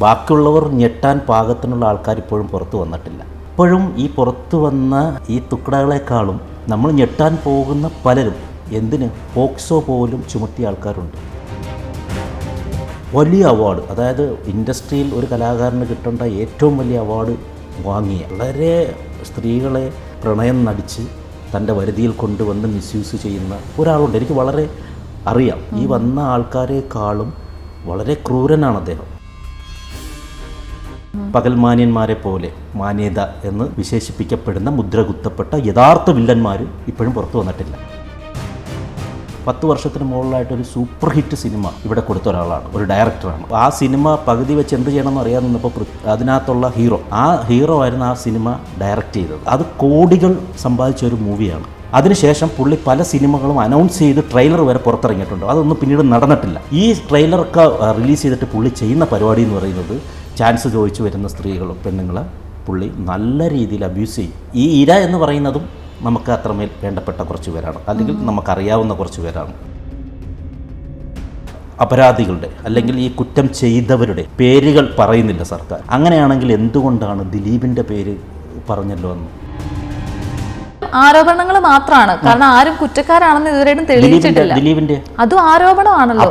ബാക്കിയുള്ളവർ ഞെട്ടാൻ പാകത്തിനുള്ള ആൾക്കാർ ഇപ്പോഴും പുറത്തു വന്നിട്ടില്ല. ഇപ്പോഴും ഈ പുറത്തു വന്ന ഈ തുക്കടകളെക്കാളും നമ്മൾ ഞെട്ടാൻ പോകുന്ന പലരും എന്തിന് പോക്സോ പോലും ചുമത്തിയ ആൾക്കാരുണ്ട്. വലിയ അവാർഡ്, അതായത് ഇൻഡസ്ട്രിയിൽ ഒരു കലാകാരന് കിട്ടേണ്ട ഏറ്റവും വലിയ അവാർഡ് വാങ്ങിയ, വളരെ സ്ത്രീകളെ പ്രണയം നടിച്ച് തൻ്റെ വരുതിയിൽ കൊണ്ടുവന്ന് മിസ്യൂസ് ചെയ്യുന്ന ഒരാളുണ്ട്. എനിക്ക് വളരെ അറിയാം. ഈ വന്ന ആൾക്കാരെക്കാളും വളരെ ക്രൂരനാണ് അദ്ദേഹം. പകൽമാന്യന്മാരെ പോലെ മാന്യത എന്ന് വിശേഷിപ്പിക്കപ്പെടുന്ന മുദ്ര കുത്തപ്പെട്ട യഥാർത്ഥ വില്ലന്മാർ ഇപ്പോഴും പുറത്തു വന്നിട്ടില്ല. 10 വർഷത്തിന് മുകളിലായിട്ടൊരു സൂപ്പർ ഹിറ്റ് സിനിമ ഇവിടെ കൊടുത്ത ഒരാളാണ്, ഒരു ഡയറക്ടറാണ്. ആ സിനിമ പകുതി വെച്ച് എന്ത് ചെയ്യണമെന്ന് അറിയാൻ നിന്നപ്പോൾ അതിനകത്തുള്ള ഹീറോ ആയിരുന്നു ആ സിനിമ ഡയറക്റ്റ് ചെയ്തത്. അത് കോടികൾ സമ്പാദിച്ച ഒരു മൂവിയാണ്. അതിനുശേഷം പുള്ളി പല സിനിമകളും അനൗൺസ് ചെയ്ത് ട്രെയിലർ വരെ പുറത്തിറങ്ങിയിട്ടുണ്ട്. അതൊന്നും പിന്നീട് നടന്നിട്ടില്ല. ഈ ട്രെയിലറൊക്കെ റിലീസ് ചെയ്തിട്ട് പുള്ളി ചെയ്യുന്ന പരിപാടി എന്ന് പറയുന്നത് ചാൻസ് ചോദിച്ചു വരുന്ന സ്ത്രീകളും പെണ്ണുങ്ങളെ പുള്ളി നല്ല രീതിയിൽ അബ്യൂസ് ചെയ്യും. ഈ ഇര എന്ന് പറയുന്നതും നമുക്ക് അത്രമേൽ വേണ്ടപ്പെട്ട കുറച്ച് പേരാണ്, അല്ലെങ്കിൽ നമുക്കറിയാവുന്ന കുറച്ച് പേരാണ്. അപരാധികളുടെ അല്ലെങ്കിൽ ഈ കുറ്റം ചെയ്തവരുടെ പേരുകൾ പറയുന്നില്ല സർക്കാർ. അങ്ങനെയാണെങ്കിൽ എന്തുകൊണ്ടാണ് ദിലീപിൻ്റെ പേര് പറഞ്ഞല്ലോ എന്ന്? ആരോപണങ്ങൾ മാത്രമാണ്, കാരണം ആരും കുറ്റക്കാരാണെന്ന് ഇതുവരെയും തെളിയിച്ചിട്ടില്ല. ദിലീപിന്റെ അതും ആരോപണമാണല്ലോ.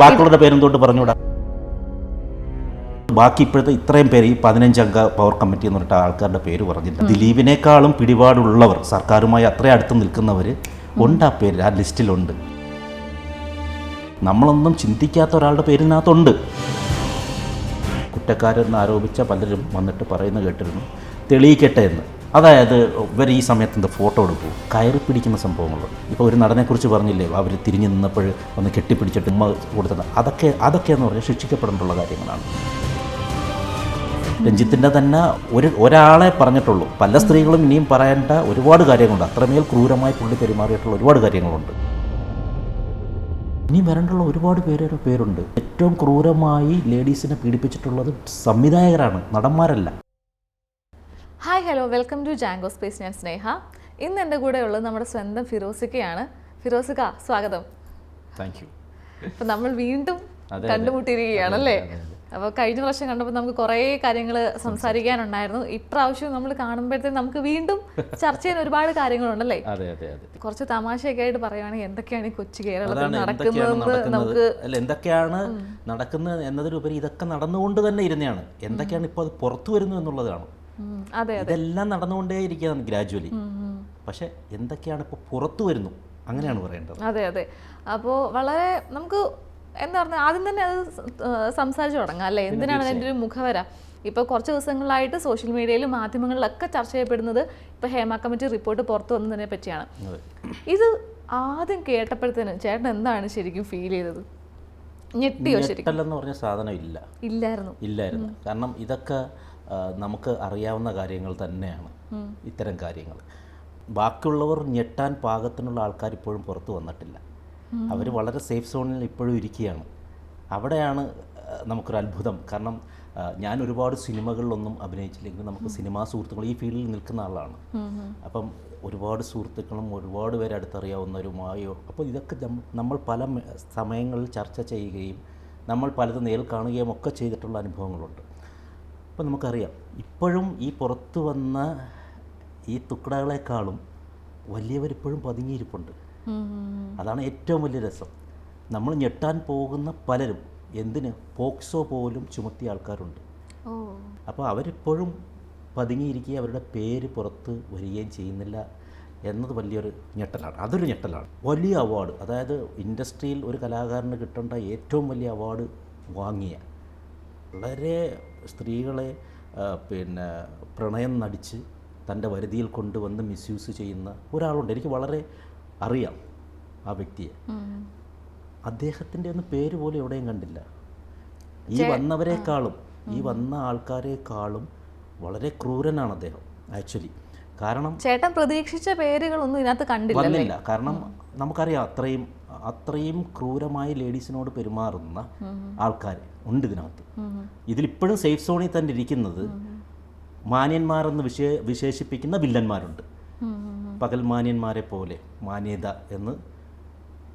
ബാക്കിയുള്ള പേരെന്തോട്ട് പറഞ്ഞുകൂടാ? ബാക്കി ഇപ്പോഴത്തെ ഇത്രയും പേര്, ഈ 15 അംഗ പവർ കമ്മിറ്റി എന്ന് പറഞ്ഞിട്ട് ആൾക്കാരുടെ പേര് പറഞ്ഞില്ല. ദിലീപിനേക്കാളും പിടിപാടുള്ളവർ, സർക്കാരുമായി അത്രയും അടുത്ത് നിൽക്കുന്നവർ ഉണ്ട്. ആ പേര് ആ ലിസ്റ്റിലുണ്ട്. നമ്മളൊന്നും ചിന്തിക്കാത്ത ഒരാളുടെ പേരിനകത്തുണ്ട്. കുറ്റക്കാരെന്ന് ആരോപിച്ച പലരും വന്നിട്ട് പറയുന്ന കേട്ടിരുന്നു, തെളിയിക്കട്ടെ എന്ന്. അതായത് ഇവർ ഈ സമയത്ത് ഫോട്ടോ എടുക്കൂ, കയറി പിടിക്കുന്ന സംഭവങ്ങളുണ്ട്. ഇപ്പോൾ ഒരു നടനെക്കുറിച്ച് പറഞ്ഞില്ലേ, അവർ തിരിഞ്ഞു നിന്നപ്പോൾ ഒന്ന് കെട്ടിപ്പിടിച്ചിട്ട് ഉമ്മ കൊടുത്തത്, അതൊക്കെയെന്ന് പറഞ്ഞാൽ ശിക്ഷിക്കപ്പെടേണ്ടുള്ള കാര്യങ്ങളാണ്. രഞ്ജിത്തിൻ്റെ തന്നെ ഒരാളെ പറഞ്ഞിട്ടുള്ളൂ. പല സ്ത്രീകളും ഇനിയും പറയേണ്ട ഒരുപാട് കാര്യങ്ങളുണ്ട്. അത്രമേൽ ക്രൂരമായി പുള്ളി പെരുമാറിയിട്ടുള്ള ഒരുപാട് കാര്യങ്ങളുണ്ട്. ഇനി വരേണ്ടുള്ള ഒരുപാട് പേരുണ്ട്. ഏറ്റവും ക്രൂരമായി ലേഡീസിനെ പീഡിപ്പിച്ചിട്ടുള്ളത് സംവിധായകരാണ്, നടന്മാരല്ല. Hi, hello, welcome to Jango space. ഞാൻ സ്നേഹ. ഇന്ന് എൻ്റെ കൂടെ ഉള്ളത് നമ്മുടെ സ്വന്തം ഫിറോസിക്കയാണ്. ഫിറോസിക്ക, സ്വാഗതം. Thank you. അപ്പം നമ്മൾ വീണ്ടും കണ്ടുമുട്ടിയിരിക്കുകയാണല്ലേ? അപ്പോൾ കഴിഞ്ഞ പ്രാവശ്യം കണ്ടപ്പോൾ നമുക്ക് കുറേ കാര്യങ്ങൾ സംസാരിക്കാനുണ്ടായിരുന്നു. ഇപ്രാവശ്യം നമ്മൾ കാണുമ്പോഴത്തേക്കും നമുക്ക് വീണ്ടും ചർച്ച ചെയ്യാൻ ഒരുപാട് കാര്യങ്ങളുണ്ടല്ലേ? കുറച്ച് തമാശയൊക്കെ ആയിട്ട് പറയുകയാണെങ്കിൽ എന്തൊക്കെയാണ് ഈ കൊച്ചു കേരളത്തിൽ നടക്കുന്നതെന്ന് നമുക്ക് എന്തൊക്കെയാണ് നടക്കുന്നത് എന്നതിലുപരി ഇതൊക്കെ നടന്നുകൊണ്ട് തന്നെ ഇരുന്നതാണ്. എന്തൊക്കെയാണ് ഇപ്പോൾ അത് പുറത്തു വരുന്നു എന്നുള്ളതാണ്. ഇതെല്ലാം നടന്നുകൊണ്ടേ ഇരിക്കുകയാണ് ഗ്രാജുവലി. പക്ഷെ എന്തൊക്കെയാണ് ഇപ്പോൾ പുറത്തു വരുന്നു, അങ്ങനെയാണ് പറയേണ്ടത്. അതെ. അപ്പോൾ വളരെ നമുക്ക് എന്താ പറഞ്ഞാൽ ആദ്യം തന്നെ അത് സംസാരിച്ചു തുടങ്ങാം അല്ലേ? എന്തിനാണ് അതിൻ്റെ ഒരു മുഖവര? ഇപ്പോൾ കുറച്ച് ദിവസങ്ങളായിട്ട് സോഷ്യൽ മീഡിയയിലും മാധ്യമങ്ങളിലൊക്കെ ചർച്ച ചെയ്യപ്പെടുന്നത് ഇപ്പോൾ ഹേമ കമ്മിറ്റി റിപ്പോർട്ട് പുറത്തു വന്നതിനെ പറ്റിയാണ്. ഇത് ആദ്യം കേട്ടപ്പോഴത്തേനും ചേട്ടൻ എന്താണ് ശരിക്കും ഫീൽ ചെയ്തത്? ഞെട്ടിയോ? ശരിക്കും എന്ന് പറഞ്ഞ സാധനം ഇല്ലായിരുന്നു. കാരണം ഇതൊക്കെ നമുക്ക് അറിയാവുന്ന കാര്യങ്ങൾ തന്നെയാണ്. ഇത്തരം കാര്യങ്ങൾ ബാക്കിയുള്ളവർ ഞെട്ടാൻ പാകത്തിനുള്ള ആൾക്കാർ ഇപ്പോഴും പുറത്തു വന്നിട്ടില്ല. അവർ വളരെ സേഫ് സോണിൽ ഇപ്പോഴും ഇരിക്കുകയാണ്. അവിടെയാണ് നമുക്കൊരു അത്ഭുതം. കാരണം ഞാൻ ഒരുപാട് സിനിമകളിലൊന്നും അഭിനയിച്ചില്ലെങ്കിൽ നമുക്ക് സിനിമാ സുഹൃത്തുക്കൾ, ഈ ഫീൽഡിൽ നിൽക്കുന്ന ആളാണ്. അപ്പം ഒരുപാട് സുഹൃത്തുക്കളും ഒരുപാട് പേര് അടുത്തറിയാവുന്നവരുമായോ, അപ്പോൾ ഇതൊക്കെ നമ്മൾ പല സമയങ്ങളിൽ ചർച്ച ചെയ്യുകയും നമ്മൾ പലതും നേരിൽ കാണുകയും ഒക്കെ ചെയ്തിട്ടുള്ള അനുഭവങ്ങളുണ്ട്. അപ്പോൾ നമുക്കറിയാം ഇപ്പോഴും ഈ പുറത്തു വന്ന ഈ തുക്കടകളെക്കാളും വലിയവരിപ്പോഴും പതുങ്ങിയിരിപ്പുണ്ട്. അതാണ് ഏറ്റവും വലിയ രസം. നമ്മൾ ഞെട്ടാൻ പോകുന്ന പലരും എന്തിന് പോക്സോ പോലും ചുമത്തിയ ആൾക്കാരുണ്ട്. അപ്പോൾ അവരിപ്പോഴും പതുങ്ങിയിരിക്കുകയും അവരുടെ പേര് പുറത്ത് വരികയും ചെയ്യുന്നില്ല എന്നത് വലിയൊരു ഞെട്ടലാണ്. അതൊരു ഞെട്ടലാണ്. വലിയ അവാർഡ്, അതായത് ഇൻഡസ്ട്രിയിൽ ഒരു കലാകാരന് കിട്ടേണ്ട ഏറ്റവും വലിയ അവാർഡ് വാങ്ങിയ, വളരെ സ്ത്രീകളെ പ്രണയം നടിച്ച് തൻ്റെ വരുതിയിൽ കൊണ്ടുവന്ന് മിസ്യൂസ് ചെയ്യുന്ന ഒരാളുണ്ട്. എനിക്ക് വളരെ അറിയാം ആ വ്യക്തിയെ. അദ്ദേഹത്തിൻ്റെ ഒന്നും പേര് പോലും എവിടെയും കണ്ടില്ല. ഈ വന്ന ആൾക്കാരെക്കാളും വളരെ ക്രൂരനാണ് അദ്ദേഹം ആക്ച്വലി. കാരണം ചേട്ടൻ പ്രതീക്ഷിച്ച പേരുകളൊന്നും ഇതിനകത്ത് കണ്ടില്ല. കാരണം നമുക്കറിയാം അത്രയും ക്രൂരമായി ലേഡീസിനോട് പെരുമാറുന്ന ആൾക്കാർ ഉണ്ട് ഇതിനകത്ത്. ഇതിലിപ്പോഴും സേഫ് സോണിൽ തന്നെ ഇരിക്കുന്നത് മാന്യന്മാരെന്ന് വിശേഷിപ്പിക്കുന്ന വില്ലന്മാരുണ്ട്. പകൽമാന്യന്മാരെ പോലെ മാന്യത എന്ന്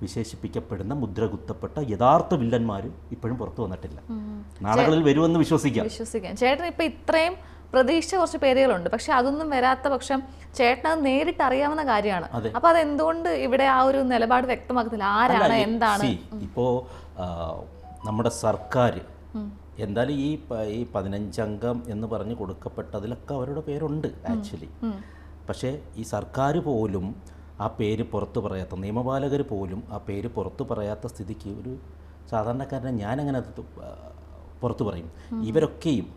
വിശേഷിപ്പിക്കപ്പെടുന്ന മുദ്ര കുത്തപ്പെട്ട യഥാർത്ഥ വില്ലന്മാർ ഇപ്പോഴും പുറത്തു വന്നിട്ടില്ല. നാളുകളിൽ വരുമെന്ന് വിശ്വസിക്കാം. ചേട്ടൻ ഇപ്പം ഇത്രയും പ്രതീക്ഷിച്ച കുറച്ച് പേരുകളുണ്ട്, പക്ഷെ അതൊന്നും വരാത്ത പക്ഷം ചേട്ടൻ അത് നേരിട്ട് അറിയാവുന്ന കാര്യമാണ്. അപ്പൊ അത് എന്തുകൊണ്ട് ഇവിടെ ആ ഒരു നിലപാട് വ്യക്തമാക്കുന്നില്ല? ആരാണ്, എന്താണ്? ഇപ്പോൾ നമ്മുടെ സർക്കാർ എന്തായാലും ഈ 15 അംഗം എന്ന് പറഞ്ഞ് കൊടുക്കപ്പെട്ടതിലൊക്കെ അവരുടെ പേരുണ്ട് ആക്ച്വലി. പക്ഷേ ഈ സർക്കാർ പോലും ആ പേര് പുറത്തു പറയാത്ത, നിയമപാലകർ പോലും ആ പേര് പുറത്തു പറയാത്ത സ്ഥിതിക്ക് ഒരു സാധാരണക്കാരനെ ഞാനങ്ങനെ പുറത്തു പറയും. ഇവരൊക്കെയും,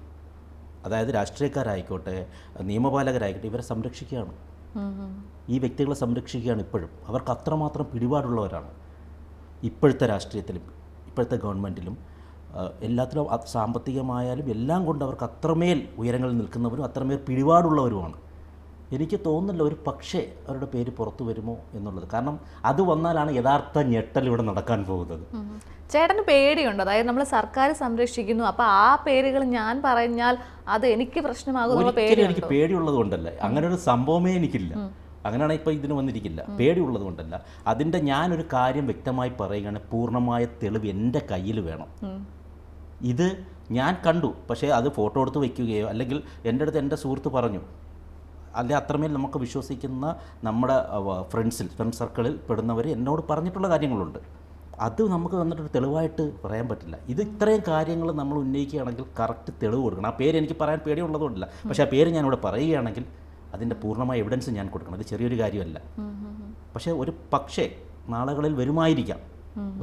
അതായത് രാഷ്ട്രീയക്കാരായിക്കോട്ടെ നിയമപാലകരായിക്കോട്ടെ, ഇവരെ സംരക്ഷിക്കുകയാണ്, ഈ വ്യക്തികളെ സംരക്ഷിക്കുകയാണ്. ഇപ്പോഴും അവർക്ക് അത്രമാത്രം പിടിപാടുള്ളവരാണ്. ഇപ്പോഴത്തെ രാഷ്ട്രീയത്തിലും ഇപ്പോഴത്തെ ഗവൺമെൻറ്റിലും എല്ലാത്തിലും സാമ്പത്തികമായാലും എല്ലാം കൊണ്ട് അവർക്ക് അത്രമേൽ ഉയരങ്ങളിൽ നിൽക്കുന്നവരും അത്രമേൽ പിടിപാടുള്ളവരുമാണ്. എനിക്ക് തോന്നുന്നില്ല ഒരു പക്ഷേ അവരുടെ പേര് പുറത്തു വരുമോ എന്നുള്ളത്. കാരണം അത് വന്നാലാണ് യഥാർത്ഥ ഞെട്ടൽ ഇവിടെ നടക്കാൻ പോകുന്നത്. ചേട്ടന് പേടിയുണ്ട്, അതായത് നമ്മൾ സർക്കാർ സംരക്ഷിക്കുന്നു, അപ്പോൾ ആ പേരുകൾ ഞാൻ പറഞ്ഞാൽ അത് എനിക്ക് പ്രശ്നമാകും? എനിക്ക് പേടിയുള്ളത് കൊണ്ടല്ല, അങ്ങനെ ഒരു സംഭവമേ എനിക്കില്ല. അങ്ങനെയാണ് ഇപ്പോൾ ഇതിന് വന്നിരിക്കില്ല. പേടിയുള്ളത് കൊണ്ടല്ല. അതിൻ്റെ ഞാനൊരു കാര്യം വ്യക്തമായി പറയുകയാണ്, പൂർണ്ണമായ തെളിവ് എൻ്റെ കയ്യിൽ വേണം. ഇത് ഞാൻ കണ്ടു, പക്ഷേ അത് ഫോട്ടോ എടുത്ത് വയ്ക്കുകയോ അല്ലെങ്കിൽ എൻ്റെ അടുത്ത് എൻ്റെ സുഹൃത്ത് പറഞ്ഞു, അല്ലെ അത്രമേൽ നമുക്ക് വിശ്വസിക്കുന്ന നമ്മുടെ ഫ്രണ്ട് സർക്കിളിൽ പെടുന്നവർ എന്നോട് പറഞ്ഞിട്ടുള്ള കാര്യങ്ങളുണ്ട്. അത് നമുക്ക് വന്നിട്ടൊരു തെളിവായിട്ട് പറയാൻ പറ്റില്ല. ഇത് ഇത്രയും കാര്യങ്ങൾ നമ്മൾ ഉന്നയിക്കുകയാണെങ്കിൽ കറക്റ്റ് തെളിവ് കൊടുക്കണം. ആ പേര് എനിക്ക് പറയാൻ പേടിയുള്ളതുകൊണ്ടല്ല, പക്ഷേ ആ പേര് ഞാനിവിടെ പറയുകയാണെങ്കിൽ അതിൻ്റെ പൂർണ്ണമായ എവിഡൻസ് ഞാൻ കൊടുക്കണം. അത് ചെറിയൊരു കാര്യമല്ല. പക്ഷേ ഒരു പക്ഷേ നാളുകളിൽ വരുമായിരിക്കാം,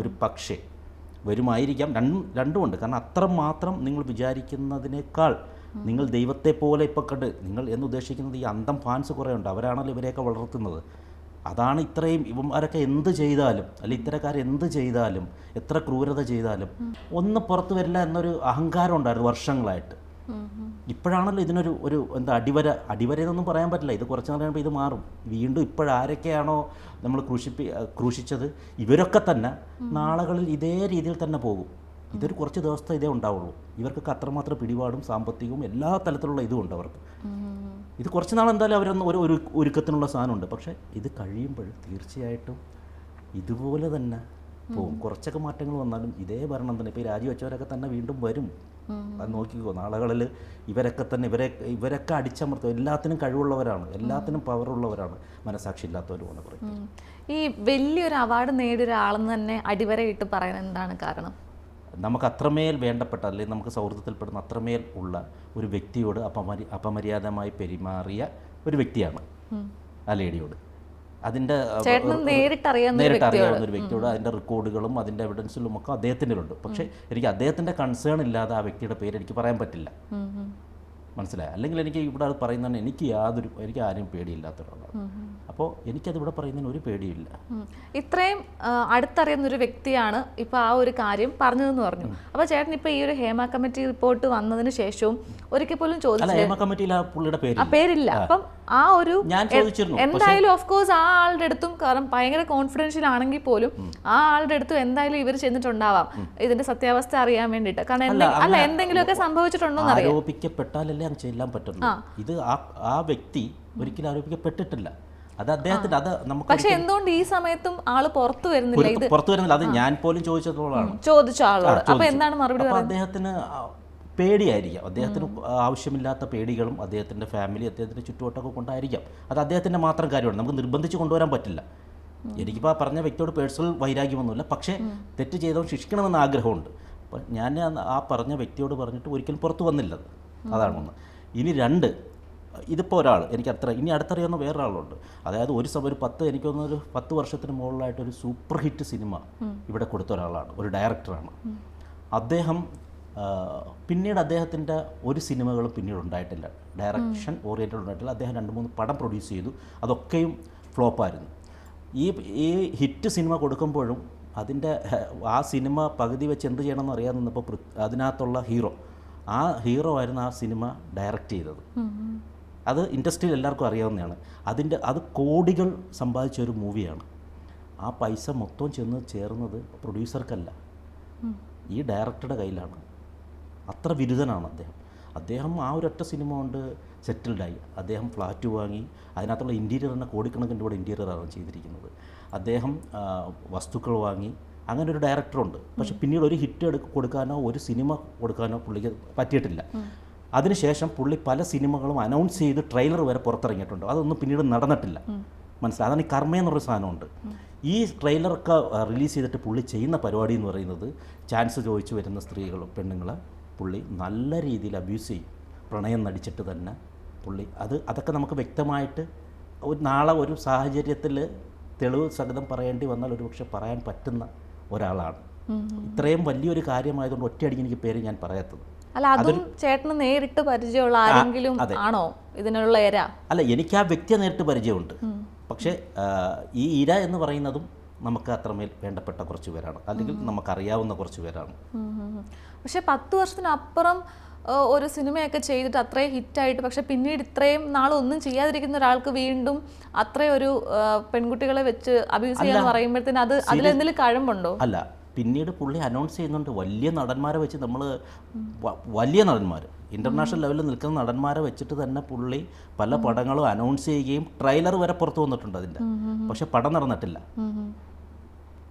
ഒരു പക്ഷേ വരുമായിരിക്കാം. രണ്ടുമുണ്ട്. കാരണം അത്രമാത്രം നിങ്ങൾ വിചാരിക്കുന്നതിനേക്കാൾ നിങ്ങൾ ദൈവത്തെ പോലെ ഇപ്പോൾ കണ്ട് നിങ്ങൾ എന്നുദ്ദേശിക്കുന്നത് ഈ അന്തം ഫാൻസ് കുറേ ഉണ്ട്. അവരാണല്ലോ ഇവരെയൊക്കെ വളർത്തുന്നത്. അതാണ് ഇത്രയും ഇവന്മാരൊക്കെ എന്ത് ചെയ്താലും, അല്ലെങ്കിൽ ഇത്തരക്കാർ എന്ത് ചെയ്താലും, എത്ര ക്രൂരത ചെയ്താലും ഒന്നും പുറത്തു വരില്ല എന്നൊരു അഹങ്കാരം ഉണ്ടായിരുന്നു വർഷങ്ങളായിട്ട്. ഇപ്പോഴാണല്ലോ ഇതിനൊരു അടിവര എന്നൊന്നും പറയാൻ പറ്റില്ല. ഇത് കുറച്ച് നാൾ കഴിയുമ്പോൾ ഇത് മാറും. വീണ്ടും ഇപ്പോഴാരൊക്കെയാണോ നമ്മൾ ക്രൂശിച്ചത് ഇവരൊക്കെ തന്നെ നാളുകളിൽ ഇതേ രീതിയിൽ തന്നെ പോകും. ഇതൊരു കുറച്ച് ദിവസത്തെ ഇതേ ഉണ്ടാവുള്ളൂ. ഇവർക്കൊക്കെ അത്രമാത്രം പിടിപാടും സാമ്പത്തികവും എല്ലാ തലത്തിലുള്ള ഇതും ഉണ്ട് അവർക്ക്. ഇത് കുറച്ച് നാൾ എന്തായാലും അവരൊന്ന് ഒരു ഒരുക്കത്തിനുള്ള സാധനമുണ്ട്. പക്ഷേ ഇത് കഴിയുമ്പോൾ തീർച്ചയായിട്ടും ഇതുപോലെ തന്നെ പോകും. കുറച്ചൊക്കെ മാറ്റങ്ങൾ വന്നാലും ഇതേ ഭരണം തന്നെ. ഇപ്പോൾ ഈ രാജിവെച്ചവരൊക്കെ തന്നെ വീണ്ടും വരും. അത് നോക്കിക്കോ, നാളുകളിൽ ഇവരൊക്കെ അടിച്ചമർത്തും. എല്ലാത്തിനും കഴിവുള്ളവരാണ്, എല്ലാത്തിനും പവറുള്ളവരാണ്, മനസാക്ഷി ഇല്ലാത്തവരുമാണ് പറയും. ഈ വലിയൊരു അവാർഡ് നേടിയ ഒരാളെന്ന് തന്നെ അടിവരയിട്ട് പറയാൻ എന്താണ് കാരണം? നമുക്ക് അത്രമേൽ വേണ്ടപ്പെട്ട, അല്ലെങ്കിൽ നമുക്ക് സൗഹൃദത്തിൽപ്പെടുന്ന അത്രമേൽ ഉള്ള ഒരു വ്യക്തിയോട് അപമര്യാദമായി പെരുമാറിയ ഒരു വ്യക്തിയാണ് ആ ലേഡിയോട്. അതിൻ്റെ നേരിട്ട് അറിയാവുന്ന ഒരു വ്യക്തിയോട് അതിൻ്റെ റെക്കോർഡുകളും അതിൻ്റെ എവിഡൻസിലും ഒക്കെ അദ്ദേഹത്തിൻ്റെ. പക്ഷേ എനിക്ക് അദ്ദേഹത്തിൻ്റെ കൺസേൺ ഇല്ലാതെ ആ വ്യക്തിയുടെ പേര് എനിക്ക് പറയാൻ പറ്റില്ല. മനസ്സിലായി? അല്ലെങ്കിൽ എനിക്ക് ഇവിടെ അത് പറയുന്നതാണ് എനിക്ക് ആരും പേടിയില്ലാത്ത ഒരാളാണ്. അപ്പോൾ എനിക്കത് ഇവിടെ പറയുന്നതിന് ഒരു പേടിയില്ല. ഇത്രയും അടുത്തറിയുന്നൊരു വ്യക്തിയാണ് ഇപ്പോൾ ആ ഒരു കാര്യം പറഞ്ഞതെന്ന് പറഞ്ഞു. അപ്പോൾ ചേട്ടൻ ഇപ്പോൾ ഈ ഒരു ഹേമ കമ്മിറ്റി റിപ്പോർട്ട് വന്നതിന് ശേഷവും ഒരിക്കൽ പോലും ചോദിച്ചില്ല? ഹേമ കമ്മിറ്റിയിൽ ആ പുള്ളിയുടെ പേരില്ല. അപ്പം ആ ഒരു എന്തായാലും ഓഫ് കോഴ്സ് ആ ആളുടെ അടുത്തും, കാരണം ഭയങ്കര കോൺഫിഡൻഷ്യൽ ആണെങ്കിൽ പോലും ആ ആളുടെ അടുത്തും എന്തായാലും ഇവർ ചെന്നിട്ടുണ്ടാവാം ഇതിന്റെ സത്യാവസ്ഥ അറിയാൻ വേണ്ടിയിട്ട്. കാരണം എന്തെങ്കിലുമൊക്കെ സംഭവിച്ചിട്ടുണ്ടോ എന്ന് അറിയാം. ആരോപിക്കപ്പെട്ടാലല്ലേ അങ്ങ് ചെല്ലാൻ പറ്റുള്ളൂ. ഇത് ആ വ്യക്തി ഒരിക്കലും ആരോപിക്കപ്പെട്ടിട്ടില്ല. അത് അദ്ദേഹത്തിന് അത് നമുക്ക്. പക്ഷെ എന്തുകൊണ്ട് ഈ സമയത്തും ആള് പുറത്തു വരുന്നില്ല? അത് ഞാൻ പോലും ചോദിച്ചതോളാണ്. ചോദിച്ച ആളോട് അപ്പൊ എന്താണ് മറുപടി? അദ്ദേഹത്തിന് പേടിയായിരിക്കാം. അദ്ദേഹത്തിന് ആവശ്യമില്ലാത്ത പേടികളും അദ്ദേഹത്തിൻ്റെ ഫാമിലി, അദ്ദേഹത്തിൻ്റെ ചുറ്റുവട്ടമൊക്കെ കൊണ്ടായിരിക്കാം. അത് അദ്ദേഹത്തിൻ്റെ മാത്രം കാര്യമാണ്. നമുക്ക് നിർബന്ധിച്ച് കൊണ്ടുവരാൻ പറ്റില്ല. എനിക്കിപ്പോൾ ആ പറഞ്ഞ വ്യക്തിയോട് പേഴ്സണൽ വൈരാഗ്യമൊന്നുമില്ല. പക്ഷേ തെറ്റ് ചെയ്തവൻ ശിക്ഷിക്കണമെന്ന് ആഗ്രഹമുണ്ട്. അപ്പം ഞാൻ ആ പറഞ്ഞ വ്യക്തിയോട് പറഞ്ഞിട്ട് ഒരിക്കലും പുറത്തു വന്നില്ല. അതാണ് ഒന്ന്. ഇനി രണ്ട്, ഇതിപ്പോൾ ഒരാൾ ഇനി അടുത്തറിയാവുന്ന വേറൊരാളുണ്ട്. അതായത് ഒരു 10 വർഷത്തിന് മുകളിലായിട്ടൊരു സൂപ്പർ ഹിറ്റ് സിനിമ ഇവിടെ കൊടുത്ത ഒരാളാണ്, ഒരു ഡയറക്ടറാണ് അദ്ദേഹം. പിന്നീട് അദ്ദേഹത്തിൻ്റെ ഒരു സിനിമകളും പിന്നീട് ഉണ്ടായിട്ടില്ല, ഡയറക്ഷൻ ഓറിയൻറ്റഡ് ഉണ്ടായിട്ടില്ല. അദ്ദേഹം 2-3 പടം പ്രൊഡ്യൂസ് ചെയ്തു, അതൊക്കെയും ഫ്ലോപ്പായിരുന്നു. ഈ ഹിറ്റ് സിനിമ കൊടുക്കുമ്പോഴും ആ സിനിമ പകുതി വെച്ച് എന്ത് ചെയ്യണമെന്ന് അറിയാൻ നിന്നപ്പോൾ അതിനകത്തുള്ള ആ ഹീറോ ആയിരുന്നു ആ സിനിമ ഡയറക്റ്റ് ചെയ്തത്. അത് ഇൻഡസ്ട്രിയിൽ എല്ലാവർക്കും അറിയാവുന്നതാണ്. അത് കോടികൾ സമ്പാദിച്ച ഒരു മൂവിയാണ്. ആ പൈസ മൊത്തം ചെന്ന് ചേർന്നത് പ്രൊഡ്യൂസർക്കല്ല, ഈ ഡയറക്ടറുടെ കയ്യിലാണ്. അത്ര ബിരുദനാണ് അദ്ദേഹം. അദ്ദേഹം ആ ഒരൊറ്റ സിനിമ കൊണ്ട് സെറ്റിൽഡായി. അദ്ദേഹം ഫ്ലാറ്റ് വാങ്ങി, അതിനകത്തുള്ള ഇൻറ്റീരിയർ തന്നെ കോടിക്കണക്കിൻ്റെ കൂടെ ഇൻറ്റീരിയറാണ് ചെയ്തിരിക്കുന്നത്. അദ്ദേഹം വസ്തുക്കൾ വാങ്ങി, അങ്ങനെ ഒരു ഡയറക്ടറുണ്ട്. പക്ഷെ പിന്നീട് ഒരു ഹിറ്റ് കൊടുക്കാനോ ഒരു സിനിമ കൊടുക്കാനോ പുള്ളിക്ക് പറ്റിയിട്ടില്ല. അതിനുശേഷം പുള്ളി പല സിനിമകളും അനൗൺസ് ചെയ്ത് ട്രെയിലർ വരെ പുറത്തിറങ്ങിയിട്ടുണ്ട്. അതൊന്നും പിന്നീട് നടന്നിട്ടില്ല. മനസ്സിലായി. അതാണ് ഈ കർമ്മ എന്നൊരു സാധനമുണ്ട്. ഈ ട്രെയിലറൊക്കെ റിലീസ് ചെയ്തിട്ട് പുള്ളി ചെയ്യുന്ന പരിപാടി എന്ന് പറയുന്നത് ചാൻസ് ചോദിച്ചു വരുന്ന സ്ത്രീകളും പെണ്ണുങ്ങളെ പുള്ളി നല്ല രീതിയിൽ അബ്യൂസ് ചെയ്യും. പ്രണയം നടിച്ചിട്ട് തന്നെ പുള്ളി അതൊക്കെ നമുക്ക് വ്യക്തമായിട്ട് നാളെ ഒരു സാഹചര്യത്തിൽ തെളിവ് സഹിതം പറയേണ്ടി വന്നാൽ ഒരുപക്ഷെ പറയാൻ പറ്റുന്ന ഒരാളാണ്. ഇത്രയും വലിയൊരു കാര്യമായതുകൊണ്ട് ഒറ്റയടിക്ക് എനിക്ക് പേര് ഞാൻ പറയാത്തത്. അല്ല, അതും ചേട്ടന് നേരിട്ട് പരിചയമുള്ള ആരെങ്കിലും ആണോ ഇതിനുള്ള ഇര? അല്ല, എനിക്ക് ആ വ്യക്തിയെ നേരിട്ട് പരിചയമുണ്ട്. പക്ഷേ ഈ ഇര എന്ന് പറയുന്നതും നമുക്ക് അത്രമേൽ വേണ്ടപ്പെട്ട കുറച്ച് പേരാണ്, അല്ലെങ്കിൽ നമുക്കറിയാവുന്ന കുറച്ച് പേരാണ്. പക്ഷെ 10 വർഷത്തിനപ്പുറം ഒരു സിനിമയൊക്കെ ചെയ്തിട്ട് അത്രയും ഹിറ്റായിട്ട്, പക്ഷെ പിന്നീട് ഇത്രയും നാളൊന്നും ചെയ്യാതിരിക്കുന്ന ഒരാൾക്ക് വീണ്ടും അത്രയും ഒരു പെൺകുട്ടികളെ വെച്ച് അബ്യൂസ് ചെയ്യാന്ന് പറയുമ്പോഴത്തേന് അതിലെന്തെങ്കിലും കഴമ്പുണ്ടോ? അല്ല, പിന്നീട് പുള്ളി അനൗൺസ് ചെയ്യുന്നുണ്ട്. വലിയ നടന്മാരെ വെച്ച് നമ്മൾ വലിയ നടന്മാർ, ഇൻ്റർനാഷണൽ ലെവലിൽ നിൽക്കുന്ന നടന്മാരെ വെച്ചിട്ട് തന്നെ പുള്ളി പല പടങ്ങളും അനൗൺസ് ചെയ്യുകയും ട്രെയിലർ വരെ പുറത്തു വന്നിട്ടുണ്ട് അതിൻ്റെ. പക്ഷെ പടം നടന്നിട്ടില്ല.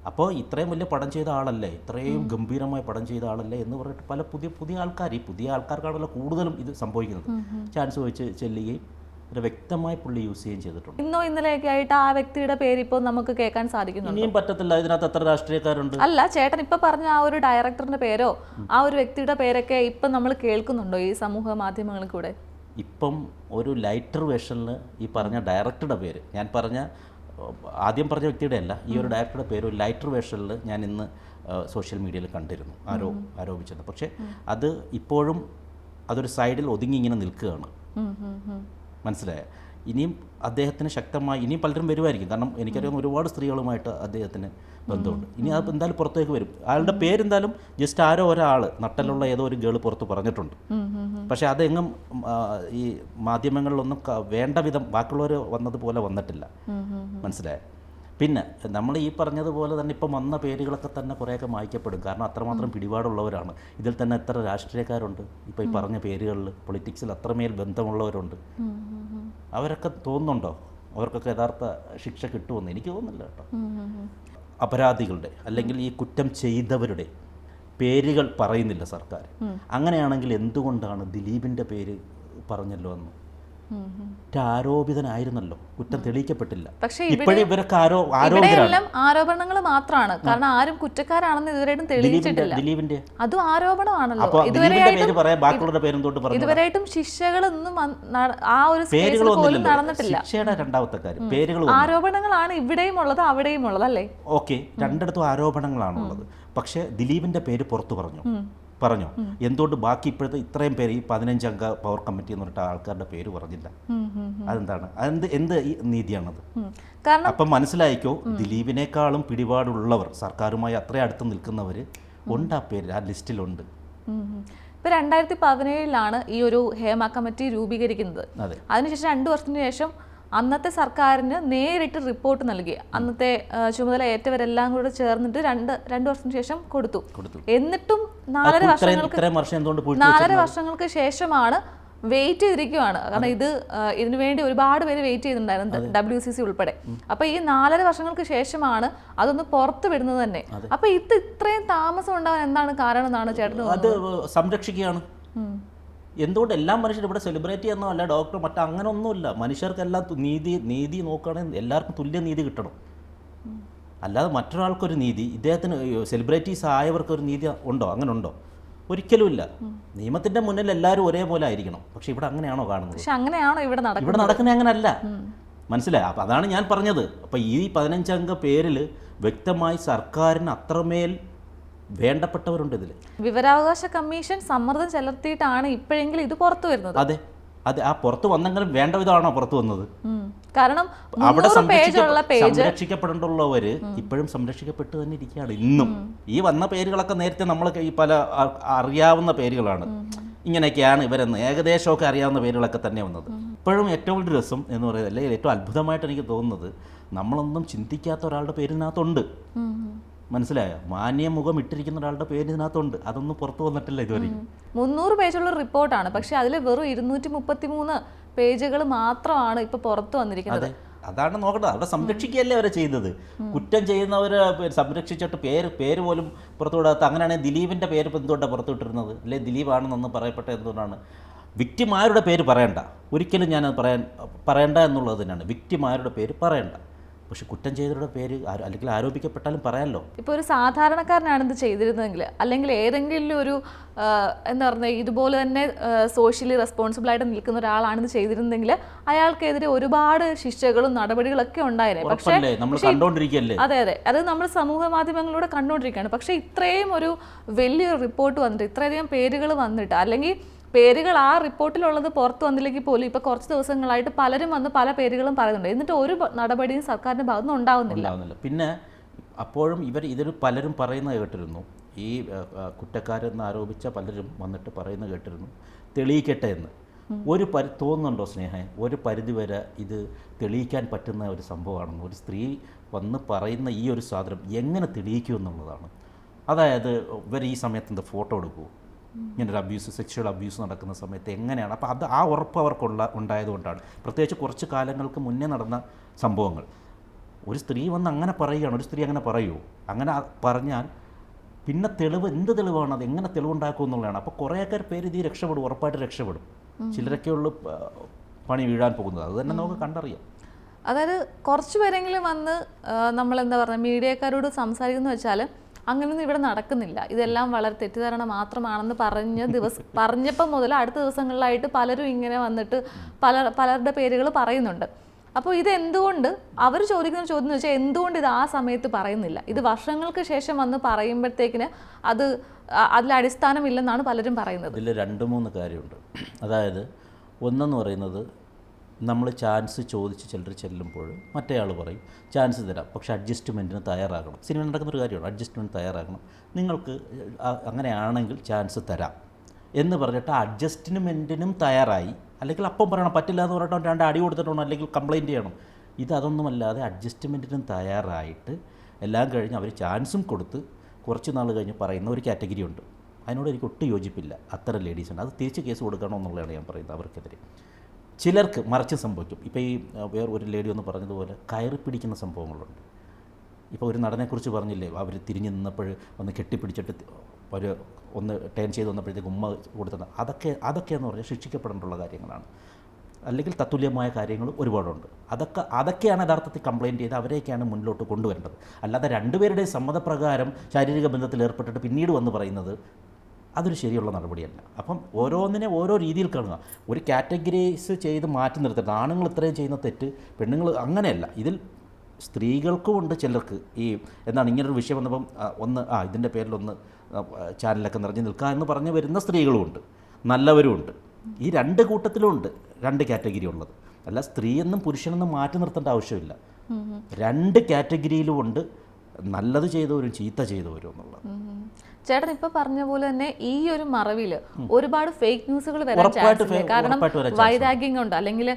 അപ്പോൾ ഇത്രയും വലിയ പടം ചെയ്ത ആളല്ലേ, ഇത്രയും ഗംഭീരമായ പടം ചെയ്ത ആളല്ലേ എന്ന് പറഞ്ഞിട്ട് പല പുതിയ ആൾക്കാർ, ഈ പുതിയ ആൾക്കാർക്കാണല്ലോ കൂടുതലും ഇത് സംഭവിക്കുന്നത്. ചാൻസ് വെച്ച് ചെല്ലുകയും ഒരു വ്യക്തമായി പുള്ളി യൂസ് ചെയ്യുകയും ചെയ്തിട്ടുണ്ട്. ഇന്നോ ഇന്നലെയൊക്കെ ആയിട്ട് ആ വ്യക്തിയുടെ പേര് ഇപ്പോൾ നമുക്ക് കേൾക്കാൻ സാധിക്കുന്നു. ഇനിയും പറ്റത്തില്ല. ഇതിനകത്ത് എത്ര രാഷ്ട്രീയക്കാരുണ്ട്? അല്ല, ചേട്ടൻ ഇപ്പൊ പറഞ്ഞ ആ ഒരു ഡയറക്ടറിന്റെ പേരോ ആ ഒരു വ്യക്തിയുടെ പേരൊക്കെ ഇപ്പം നമ്മൾ കേൾക്കുന്നുണ്ടോ ഈ സമൂഹ മാധ്യമങ്ങളിൽ കൂടെ? ഇപ്പം ഒരു ലൈറ്റർ വേഷനിൽ ഈ പറഞ്ഞ ഡയറക്ടറുടെ പേര്, ഞാൻ പറഞ്ഞ ആദ്യം പറഞ്ഞ വ്യക്തിയുടെ അല്ല, ഈ ഒരു ഡയറക്ടറുടെ പേര് ഒരു ലൈറ്റർ വേഷനിൽ ഞാൻ ഇന്ന് സോഷ്യൽ മീഡിയയിൽ കണ്ടിരുന്നു ആരോപിച്ചത്. പക്ഷേ അത് ഇപ്പോഴും അതൊരു സൈഡിൽ ഒതുങ്ങി ഇങ്ങനെ നിൽക്കുകയാണ്. മനസ്സിലായ? ഇനിയും അദ്ദേഹത്തിന് ശക്തമായി ഇനിയും പലരും വരുമായിരിക്കും. കാരണം എനിക്കറിയാവുന്ന ഒരുപാട് സ്ത്രീകളുമായിട്ട് അദ്ദേഹത്തിന് ബന്ധമുണ്ട്. ഇനി അത് എന്തായാലും പുറത്തേക്ക് വരും. അയാളുടെ പേരെന്തായാലും ജസ്റ്റ് ആരോ ഒരാൾ നട്ടലുള്ള ഏതോ ഒരു ഗേള് പുറത്ത് പറഞ്ഞിട്ടുണ്ട്. പക്ഷേ അതെങ്ങും ഈ മാധ്യമങ്ങളിലൊന്നും വേണ്ട വിധം ബാക്കിയുള്ളവർ വന്നതുപോലെ വന്നിട്ടില്ല. മനസ്സിലായ? പിന്നെ നമ്മൾ ഈ പറഞ്ഞതുപോലെ തന്നെ ഇപ്പം വന്ന പേരുകളൊക്കെ തന്നെ കുറേയൊക്കെ മായ്ക്കപ്പെടും. കാരണം അത്രമാത്രം പിടിപാടുള്ളവരാണ്. ഇതിൽ തന്നെ എത്ര രാഷ്ട്രീയക്കാരുണ്ട് ഇപ്പോൾ ഈ പറഞ്ഞ പേരുകളിൽ, പൊളിറ്റിക്സിൽ അത്രമേൽ ബന്ധമുള്ളവരുണ്ട്. അവരൊക്കെ തോന്നുന്നുണ്ടോ അവർക്കൊക്കെ യഥാർത്ഥ ശിക്ഷ കിട്ടുമെന്ന്? എനിക്ക് തോന്നുന്നില്ല കേട്ടോ. അപരാധികളുടെ അല്ലെങ്കിൽ ഈ കുറ്റം ചെയ്തവരുടെ പേരുകൾ പറയുന്നില്ല സർക്കാർ. അങ്ങനെയാണെങ്കിൽ എന്തുകൊണ്ടാണ് ദിലീപിൻ്റെ പേര് പറഞ്ഞല്ലോ എന്ന്? ആരോപിതനായിരുന്നല്ലോ, കുറ്റം തെളിയിക്കപ്പെട്ടില്ല. പക്ഷേ ഇപ്പോഴും ഇവരൊക്കെ ആരോപണങ്ങൾ മാത്രമാണ്. കാരണം ആരും കുറ്റക്കാരാണെന്ന് ഇതുവരെയായിട്ടും തെളിയിച്ചിട്ടില്ല. ദിലീപിന്റെ അതും ആരോപണമാണല്ലോ. ഇതുവരെയായിട്ടും ശിക്ഷകളൊന്നും ആ ഒരു പോലും നടന്നിട്ടില്ല. ശിക്ഷയുടെ രണ്ടാമത്തെ കാര്യം പേരുകൾ, ആരോപണങ്ങളാണ് ഇവിടെയും ഉള്ളത് അവിടെയും ഉള്ളത് അല്ലേ? ഓക്കെ, രണ്ടിടത്തും ആരോപണങ്ങളാണുള്ളത്. പക്ഷേ ദിലീപിന്റെ പേര് പുറത്തു പറഞ്ഞോ? എന്തുകൊണ്ട് ബാക്കി ഇപ്പോഴത്തെ ഇത്രയും പേര് ഈ 15 അംഗ പവർ കമ്മിറ്റി എന്ന് പറഞ്ഞിട്ട് ആൾക്കാരുടെ പേര് പറഞ്ഞില്ല? അതെന്താണ്? എന്ത് നീതിയാണത്? അപ്പം മനസ്സിലായിക്കോ, ദിലീപിനേക്കാളും പിടിപാടുള്ളവർ, സർക്കാരുമായി അത്രയും അടുത്ത് നിൽക്കുന്നവർ ഉണ്ട്, ആ പേര് ആ ലിസ്റ്റിലുണ്ട്. ഇപ്പൊ 2017 ഈ ഒരു ഹേമ കമ്മിറ്റി രൂപീകരിക്കുന്നത്. അതിനുശേഷം 2 വർഷത്തിന് ശേഷം അന്നത്തെ സർക്കാരിന് നേരിട്ട് റിപ്പോർട്ട് നൽകി. അന്നത്തെ ചുമതല ഏറ്റവരെല്ലാം കൂടെ ചേർന്നിട്ട് 2 വർഷത്തിന് ശേഷം കൊടുത്തു. എന്നിട്ടും 4 വർഷങ്ങൾക്ക് ശേഷമാണ് വെയിറ്റ് ചെയ്തിരിക്കുകയാണ്. കാരണം ഇതിനു വേണ്ടി ഒരുപാട് പേര് വെയിറ്റ് ചെയ്തിട്ടുണ്ടായിരുന്നു, WCC ഉൾപ്പെടെ. അപ്പൊ ഈ 4.5 വർഷങ്ങൾക്ക് ശേഷമാണ് അതൊന്ന് പുറത്തു വിടുന്നത് തന്നെ. അപ്പൊ ഇത്രയും താമസം ഉണ്ടാവാൻ എന്താണ് കാരണം എന്നാണ് ചേട്ടന്? അത് സംരക്ഷിക്കുകയാണ്. എന്തുകൊണ്ട് എല്ലാ മനുഷ്യരും ഇവിടെ സെലിബ്രേറ്റ് ചെയ്യുന്നോ അല്ല ഡോക്ടർ അങ്ങനെ ഒന്നുമില്ല. മനുഷ്യർക്കെല്ലാം നീതി നോക്കുകയാണെങ്കിൽ എല്ലാവർക്കും തുല്യ നീതി കിട്ടണം. അല്ലാതെ മറ്റൊരാൾക്കൊരു നീതി, ഇദ്ദേഹത്തിന് സെലിബ്രിറ്റീസ് ആയവർക്കൊരു നീതി ഉണ്ടോ? അങ്ങനെ ഉണ്ടോ? ഒരിക്കലുമില്ല. നിയമത്തിന്റെ മുന്നിൽ എല്ലാവരും ഒരേപോലെ ആയിരിക്കണം. പക്ഷെ ഇവിടെ അങ്ങനെയാണോ കാണുന്നത്? ഇവിടെ നടക്കുന്നത് അങ്ങനല്ല. മനസ്സിലായി? അപ്പം അതാണ് ഞാൻ പറഞ്ഞത്. അപ്പം ഈ 15 അംഗ പേരിൽ വ്യക്തമായി സർക്കാരിന് അത്രമേൽ വേണ്ടപ്പെട്ടവരുണ്ട് ഇതിൽ. വിവരാവകാശ കമ്മീഷൻ സമ്മർദ്ദം ചെലുത്തിയിട്ടാണ് ഇപ്പോഴെങ്കിലും ഇത് പുറത്തു വരുന്നത്. അതെ, ആ പുറത്തു വന്നെങ്കിലും വേണ്ട വിധമാണോ പുറത്തു വന്നത്? കാരണം അവിടെ സംരക്ഷിക്കപ്പെടേണ്ടുള്ളവര് ഇപ്പോഴും സംരക്ഷിക്കപ്പെട്ട് തന്നെ ഇരിക്കുകയാണ് ഇന്നും. ഈ വന്ന പേരുകളൊക്കെ നേരത്തെ നമ്മൾ ഈ പല അറിയാവുന്ന പേരുകളാണ്. ഇങ്ങനെയൊക്കെയാണ് ഇവരെന്ന് ഏകദേശമൊക്കെ അറിയാവുന്ന പേരുകളൊക്കെ തന്നെ വന്നത്. ഇപ്പോഴും ഏറ്റവും വലിയ രസം എന്ന് പറയുന്നത്, അല്ലെങ്കിൽ ഏറ്റവും അത്ഭുതമായിട്ട് എനിക്ക് തോന്നുന്നത്, നമ്മളൊന്നും ചിന്തിക്കാത്ത ഒരാളുടെ പേരിനകത്തുണ്ട്. മനസ്സിലായോ? മാന്യമുഖം ഇട്ടിരിക്കുന്ന ഒരാളുടെ പേര് ഇതിനകത്തുണ്ട്, അതൊന്നും പുറത്തു വന്നിട്ടില്ല ഇതുവരെ. 300 പേജുള്ള റിപ്പോർട്ടാണ്, പക്ഷെ അതിൽ വെറും 233 പേജുകൾ മാത്രമാണ് ഇപ്പൊ പുറത്തു വന്നിരിക്കുന്നത്. അതാണ് നോക്കേണ്ടത്. അവിടെ സംരക്ഷിക്കുകയല്ലേ അവരെ ചെയ്യുന്നത്. കുറ്റം ചെയ്യുന്നവരെ സംരക്ഷിച്ചിട്ട് പേര് പോലും പുറത്തുവിടാത്ത. അങ്ങനെയാണെങ്കിൽ ദിലീപിൻ്റെ പേര് ഇപ്പം എന്തുകൊണ്ടാണ് പുറത്തുവിട്ടിരുന്നത്? അല്ലെ ദിലീപാണെന്നൊന്ന് പറയപ്പെട്ട എന്തുകൊണ്ടാണ്? വിക്റ്റിമാരുടെ പേര് പറയണ്ട, ഒരിക്കലും ഞാനത് പറയണ്ട എന്നുള്ളത് തന്നെയാണ്. വിക്റ്റിമാരുടെ പേര് പറയണ്ട, പക്ഷെ കുറ്റം ചെയ്തവരുടെ പേര് അല്ലെങ്കിൽ ആരോപിക്കപ്പെട്ടാലും പറയാമല്ലോ. ഇപ്പോൾ ഒരു സാധാരണക്കാരനാണ് ഇത് ചെയ്തിരുന്നതെങ്കിൽ, അല്ലെങ്കിൽ ഏതെങ്കിലും ഒരു എന്താ പറയുക ഇതുപോലെ തന്നെ സോഷ്യലി റെസ്പോൺസിബിൾ ആയിട്ട് നിൽക്കുന്ന ഒരാളാണ് ഇത് ചെയ്തിരുന്നെങ്കിൽ അയാൾക്കെതിരെ ഒരുപാട് ശിക്ഷകളും നടപടികളൊക്കെ ഉണ്ടായിരുന്നു. പക്ഷേ അതെ അത് നമ്മൾ സമൂഹ മാധ്യമങ്ങളിലൂടെ കണ്ടുകൊണ്ടിരിക്കുകയാണ്. പക്ഷേ ഇത്രയും ഒരു വലിയൊരു റിപ്പോർട്ട് വന്നിട്ട്, ഇത്രയധികം പേരുകൾ വന്നിട്ട്, അല്ലെങ്കിൽ പേരുകൾ ആ റിപ്പോർട്ടിലുള്ളത് പുറത്തു വന്നില്ലെങ്കിൽ പോലും ഇപ്പൊ കുറച്ച് ദിവസങ്ങളായിട്ട് പലരും വന്ന് പല പേരുകളും പറയുന്നുണ്ട്. എന്നിട്ട് ഒരു നടപടിയും സർക്കാരിന്റെ ഭാഗത്തുനിന്ന് ഉണ്ടാവുന്നില്ല. പിന്നെ അപ്പോഴും ഇതൊരു പലരും പറയുന്നത് കേട്ടിരുന്നു, ഈ കുറ്റക്കാരെന്ന് ആരോപിച്ച പലരും വന്നിട്ട് പറയുന്നത് കേട്ടിരുന്നു, തെളിയിക്കട്ടെ എന്ന്. തോന്നുന്നുണ്ടോ സ്നേഹ, ഒരു പരിധിവരെ ഇത് തെളിയിക്കാൻ പറ്റുന്ന ഒരു സംഭവമാണെന്ന്? ഒരു സ്ത്രീ വന്ന് പറയുന്ന ഈ ഒരു സാധനം എങ്ങനെ തെളിയിക്കുമെന്നുള്ളതാണ്. അതായത് ഇവർ ഈ സമയത്ത് എന്താ ഫോട്ടോ എടുക്കുമോ? ഇങ്ങനൊരു സെക്ഷൽ അബ്യൂസ് നടക്കുന്ന സമയത്ത് എങ്ങനെയാണ്? അപ്പോൾ ആ ഉറപ്പ് ഉണ്ടായതുകൊണ്ടാണ്. പ്രത്യേകിച്ച് കുറച്ച് കാലങ്ങൾക്ക് മുന്നേ നടന്ന സംഭവങ്ങൾ. ഒരു സ്ത്രീ വന്ന് അങ്ങനെ പറയുകയാണ്, ഒരു സ്ത്രീ അങ്ങനെ പറയുമോ? അങ്ങനെ പറഞ്ഞാൽ പിന്നെ എന്ത് തെളിവാണ്? അത് എങ്ങനെ തെളിവുണ്ടാക്കും എന്നുള്ളതാണ്. അപ്പോൾ കുറേയൊക്കെ പേര് ഇത് രക്ഷപ്പെടും, ഉറപ്പായിട്ട് രക്ഷപ്പെടും. ചിലരൊക്കെയുള്ള പണി വീഴാൻ പോകുന്നത് അത് തന്നെ നമുക്ക് കണ്ടറിയാം. അതായത് കുറച്ച് പേരെങ്കിലും വന്ന് നമ്മളെന്താ പറയുക മീഡിയക്കാരോട് സംസാരിക്കുന്നു വെച്ചാൽ അങ്ങനെയൊന്നും ഇവിടെ നടക്കുന്നില്ല, ഇതെല്ലാം വളരെ തെറ്റിദ്ധാരണ മാത്രമാണെന്ന് പറഞ്ഞപ്പം മുതൽ അടുത്ത ദിവസങ്ങളിലായിട്ട് പലരും ഇങ്ങനെ വന്നിട്ട് പലരുടെ പേരുകൾ പറയുന്നുണ്ട്. അപ്പോൾ ഇതെന്തുകൊണ്ട് അവർ ചോദിക്കുന്ന ചോദ്യം എന്ന് വെച്ചാൽ എന്തുകൊണ്ട് ഇത് ആ സമയത്ത് പറയുന്നില്ല? ഇത് വർഷങ്ങൾക്ക് ശേഷം വന്ന് പറയുമ്പോഴത്തേക്കിന് അതിൽ അടിസ്ഥാനമില്ലെന്നാണ് പലരും പറയുന്നത്. ഇതിൽ 2-3 കാര്യമുണ്ട്. അതായത് ഒന്നെന്ന് പറയുന്നത്, നമ്മൾ ചാൻസ് ചോദിച്ച് ചിലർ ചെല്ലുമ്പോൾ മറ്റേയാൾ പറയും ചാൻസ് തരാം, പക്ഷേ അഡ്ജസ്റ്റ്മെൻറ്റിന് തയ്യാറാകണം. സിനിമ നടക്കുന്നൊരു കാര്യമാണ്, അഡ്ജസ്റ്റ്മെൻറ്റ് തയ്യാറാകണം, നിങ്ങൾക്ക് അങ്ങനെയാണെങ്കിൽ ചാൻസ് തരാം എന്ന് പറഞ്ഞിട്ട് അഡ്ജസ്റ്റ്മെൻറ്റിനും തയ്യാറായി. അല്ലെങ്കിൽ അപ്പം പറയണം പറ്റില്ല എന്ന് പറഞ്ഞിട്ട് 2 അടി കൊടുത്തിട്ടുണ്ടോ, അല്ലെങ്കിൽ കംപ്ലയിൻറ്റ് ചെയ്യണം. ഇതൊന്നുമല്ലാതെ അഡ്ജസ്റ്റ്മെൻറ്റിനും തയ്യാറായിട്ട് എല്ലാം കഴിഞ്ഞ് അവർ ചാൻസും കൊടുത്ത് കുറച്ച് നാൾ കഴിഞ്ഞ് പറയുന്ന ഒരു കാറ്റഗറി ഉണ്ട്. അതിനോട് എനിക്ക് ഒട്ടും യോജിപ്പില്ല. അത്തരം ലേഡീസുണ്ട്. അത് തിരിച്ച് കേസ് കൊടുക്കണമെന്നുള്ളതാണ് ഞാൻ പറയുന്നത്. അവർക്കെതിരെ ചിലർക്ക് മറിച്ച് സംഭവിക്കും. ഇപ്പോൾ ഈ വേറൊരു ലേഡി ഒന്ന് പറഞ്ഞതുപോലെ കയറി പിടിക്കുന്ന സംഭവങ്ങളുണ്ട്. ഇപ്പോൾ ഒരു നടനെക്കുറിച്ച് പറഞ്ഞില്ലേ, അവർ തിരിഞ്ഞ് നിന്നപ്പോൾ ഒന്ന് കെട്ടിപ്പിടിച്ചിട്ട് ഒന്ന് ടേൺ ചെയ്ത് വന്നപ്പോഴത്തേക്ക് ഉമ്മ കൊടുത്തത്, അതൊക്കെയെന്ന് പറഞ്ഞാൽ ശിക്ഷിക്കപ്പെടേണ്ടുള്ള കാര്യങ്ങളാണ്. അല്ലെങ്കിൽ തത്തുല്യമായ കാര്യങ്ങളും ഒരുപാടുണ്ട്. അതൊക്കെയാണ് യഥാർത്ഥത്തിൽ കംപ്ലയിൻറ്റ് ചെയ്ത് അവരെയൊക്കെയാണ് മുന്നിലോട്ട് കൊണ്ടുവരേണ്ടത്. അല്ലാതെ 2 പേരുടെയും സമ്മതപ്രകാരം ശാരീരിക ബന്ധത്തിൽ ഏർപ്പെട്ടിട്ട് പിന്നീട് വന്ന് പറയുന്നത് അതൊരു ശരിയുള്ള നടപടിയല്ല. അപ്പം ഓരോന്നിനെ ഓരോ രീതിയിൽ കാണുക. ഒരു കാറ്റഗറൈസ് ചെയ്ത് മാറ്റി നിർത്തരുത്. ആണുങ്ങൾ ഇത്രയും ചെയ്യുന്ന തെറ്റ് പെണ്ണുങ്ങൾ അങ്ങനെയല്ല. ഇതിൽ സ്ത്രീകൾക്കുമുണ്ട് ചിലർക്ക് ഈ എന്താണ് ഇങ്ങനൊരു വിഷയം വന്നപ്പം ഇതിൻ്റെ പേരിലൊന്ന് ചാനലൊക്കെ നിറഞ്ഞു നിൽക്കുക എന്ന് പറഞ്ഞ് വരുന്ന സ്ത്രീകളുമുണ്ട്, നല്ലവരുമുണ്ട്. ഈ 2 കൂട്ടത്തിലുമുണ്ട് 2 കാറ്റഗറി ഉള്ളത്. അല്ല സ്ത്രീയെന്നും പുരുഷനെന്നും മാറ്റി നിർത്തേണ്ട ആവശ്യമില്ല. 2 കാറ്റഗറിയിലുമുണ്ട് നല്ലത് ചെയ്തവരും ചീത്ത ചെയ്തവരും എന്നുള്ളത്. ചേട്ടൻ ഇപ്പൊ പറഞ്ഞ പോലെ തന്നെ ഈ ഒരു മറവിൽ ഒരുപാട് ഫേക്ക് ന്യൂസുകൾ വരാൻ ചാൻസ് ഉണ്ട്. കാരണം വൈരാഗ്യം കൊണ്ട്, അല്ലെങ്കിൽ